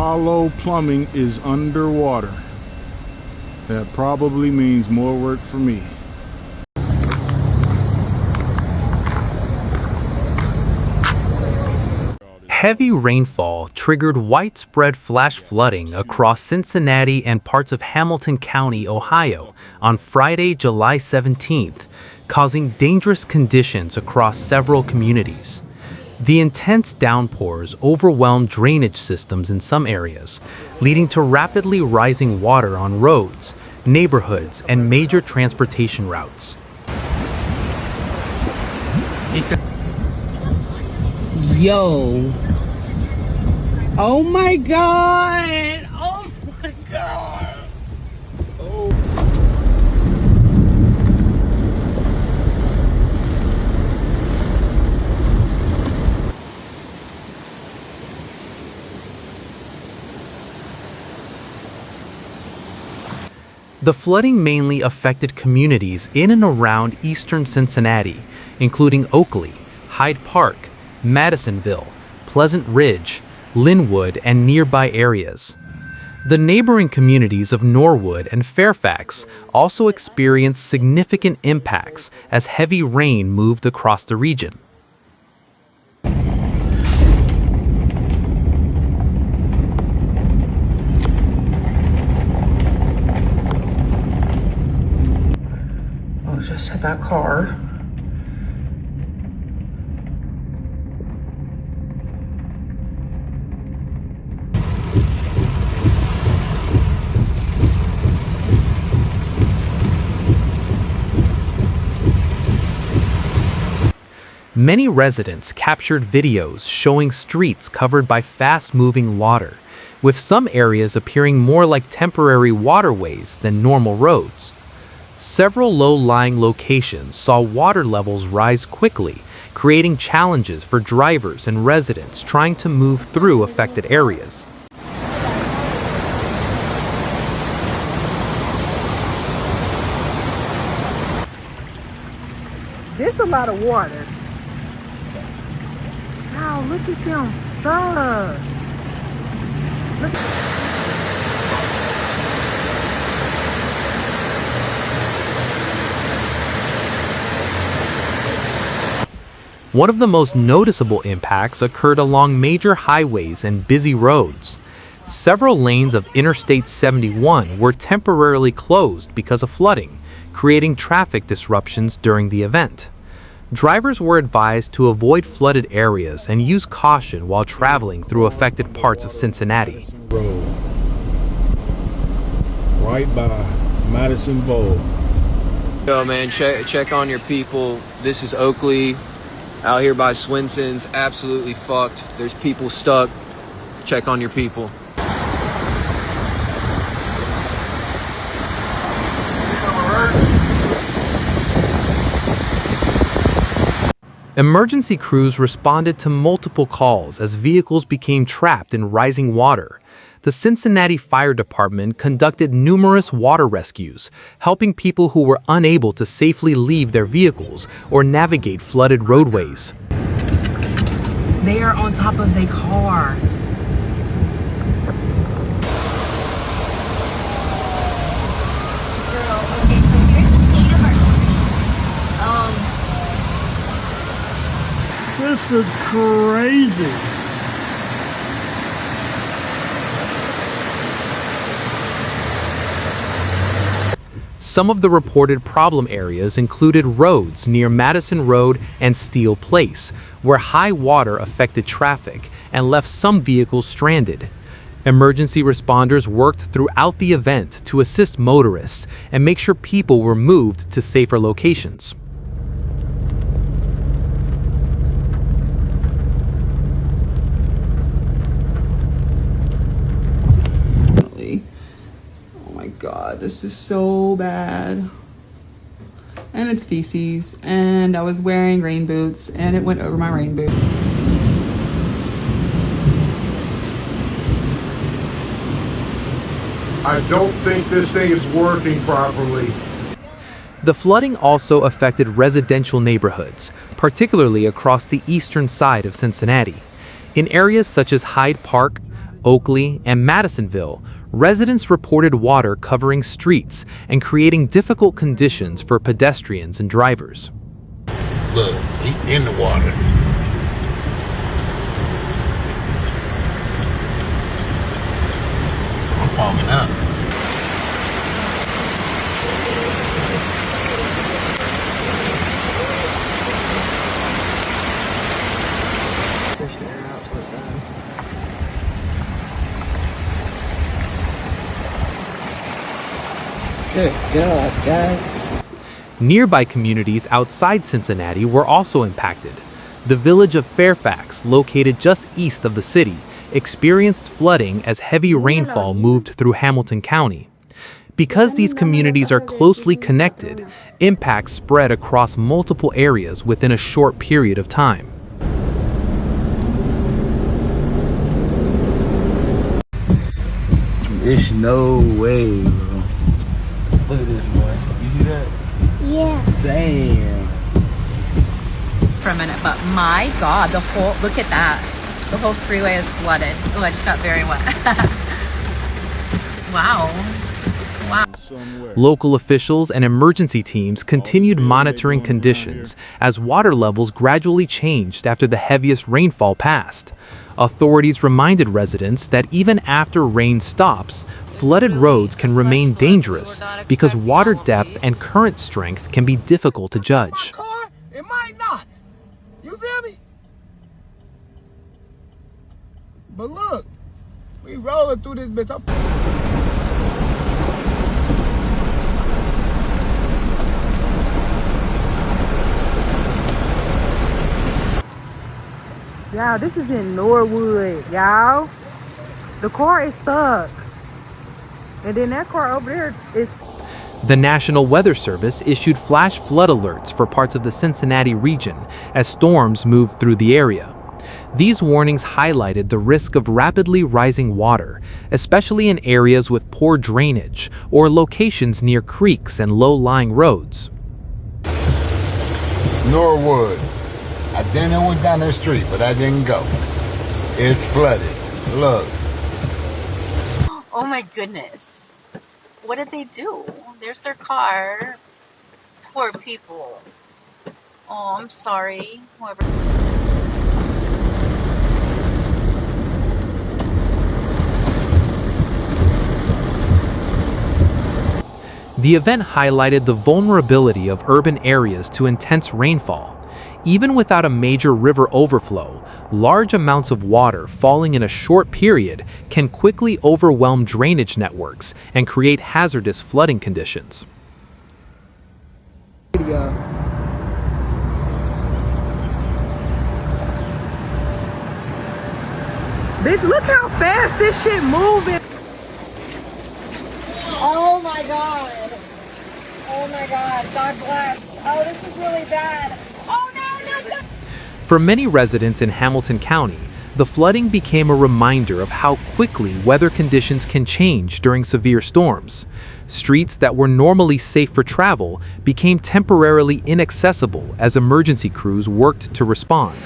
Apollo Plumbing is underwater. That probably means more work for me. Heavy rainfall triggered widespread flash flooding across Cincinnati and parts of Hamilton County, Ohio, on Friday, July 17th, causing dangerous conditions across several communities. The intense downpours overwhelmed drainage systems in some areas, leading to rapidly rising water on roads, neighborhoods, and major transportation routes. Yo. Oh my God. Oh my God. Oh. The flooding mainly affected communities in and around eastern Cincinnati, including Oakley, Hyde Park, Madisonville, Pleasant Ridge, Linwood, and nearby areas. The neighboring communities of Norwood and Fairfax also experienced significant impacts as heavy rain moved across the region. Oh, just hit that car. Many residents captured videos showing streets covered by fast-moving water, with some areas appearing more like temporary waterways than normal roads. Several low-lying locations saw water levels rise quickly, creating challenges for drivers and residents trying to move through affected areas. There's a lot of water. Wow, look at them stuff. Look. One of the most noticeable impacts occurred along major highways and busy roads. Several lanes of Interstate 71 were temporarily closed because of flooding, creating traffic disruptions during the event. Drivers were advised to avoid flooded areas and use caution while traveling through affected parts of Cincinnati. Road, right by Madisonville. Yo, man, check on your people. This is Oakley, out here by Swinson's. Absolutely fucked. There's people stuck. Check on your people. Emergency crews responded to multiple calls as vehicles became trapped in rising water. The Cincinnati Fire Department conducted numerous water rescues, helping people who were unable to safely leave their vehicles or navigate flooded roadways. They are on top of their car. This is crazy. Some of the reported problem areas included roads near Madison Road and Steel Place, where high water affected traffic and left some vehicles stranded. Emergency responders worked throughout the event to assist motorists and make sure people were moved to safer locations. God, this is so bad. And it's feces, and I was wearing rain boots, and it went over my rain boots. I don't think this thing is working properly. The flooding also affected residential neighborhoods, particularly across the eastern side of Cincinnati. In areas such as Hyde Park, Oakley, and Madisonville, residents reported water covering streets and creating difficult conditions for pedestrians and drivers. Look, he in the water. I'm foaming up. Push the air out so it's done. Good God, guys. Nearby communities outside Cincinnati were also impacted. The village of Fairfax, located just east of the city, experienced flooding as heavy rainfall moved through Hamilton County. Because these communities are closely connected, impacts spread across multiple areas within a short period of time. It's no way, bro. Look at this, boy. You see that? Yeah. Damn. For a minute, but my God, look at that. The whole freeway is flooded. Oh, I just got very wet. Wow. Local officials and emergency teams continued monitoring conditions as water levels gradually changed after the heaviest rainfall passed. Authorities reminded residents that even after rain stops, flooded roads can remain dangerous because water depth and current strength can be difficult to judge. It might not. You feel me? But look, we rolling through this bitch. Y'all, this is in Norwood, y'all. The car is stuck. And then that car over there is... The National Weather Service issued flash flood alerts for parts of the Cincinnati region as storms moved through the area. These warnings highlighted the risk of rapidly rising water, especially in areas with poor drainage or locations near creeks and low-lying roads. Norwood. I didn't went down the street, but I didn't go. It's flooded. Look. Oh my goodness. What did they do? There's their car. Poor people. Oh, I'm sorry. Whoever. The event highlighted the vulnerability of urban areas to intense rainfall. Even without a major river overflow, large amounts of water falling in a short period can quickly overwhelm drainage networks and create hazardous flooding conditions. Bitch, look how fast this shit moving. Oh my God. Oh my God. God bless. Oh, this is really bad. Oh no. For many residents in Hamilton County, the flooding became a reminder of how quickly weather conditions can change during severe storms. Streets that were normally safe for travel became temporarily inaccessible as emergency crews worked to respond.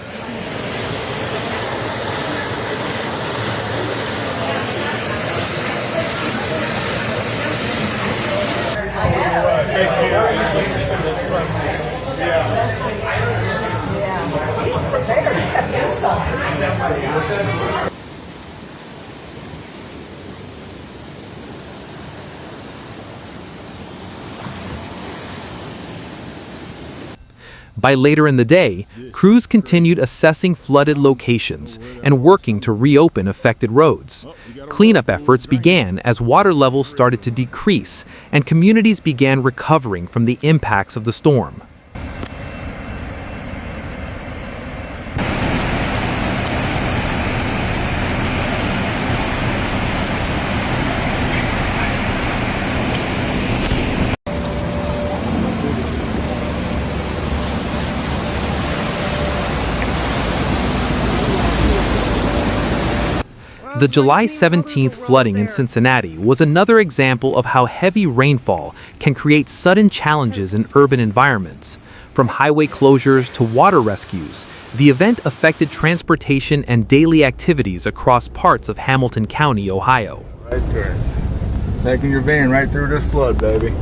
By later in the day, crews continued assessing flooded locations and working to reopen affected roads. Cleanup efforts began as water levels started to decrease and communities began recovering from the impacts of the storm. The July 17th flooding in Cincinnati was another example of how heavy rainfall can create sudden challenges in urban environments. From highway closures to water rescues, the event affected transportation and daily activities across parts of Hamilton County, Ohio. Right there. Taking your van right through this flood, baby.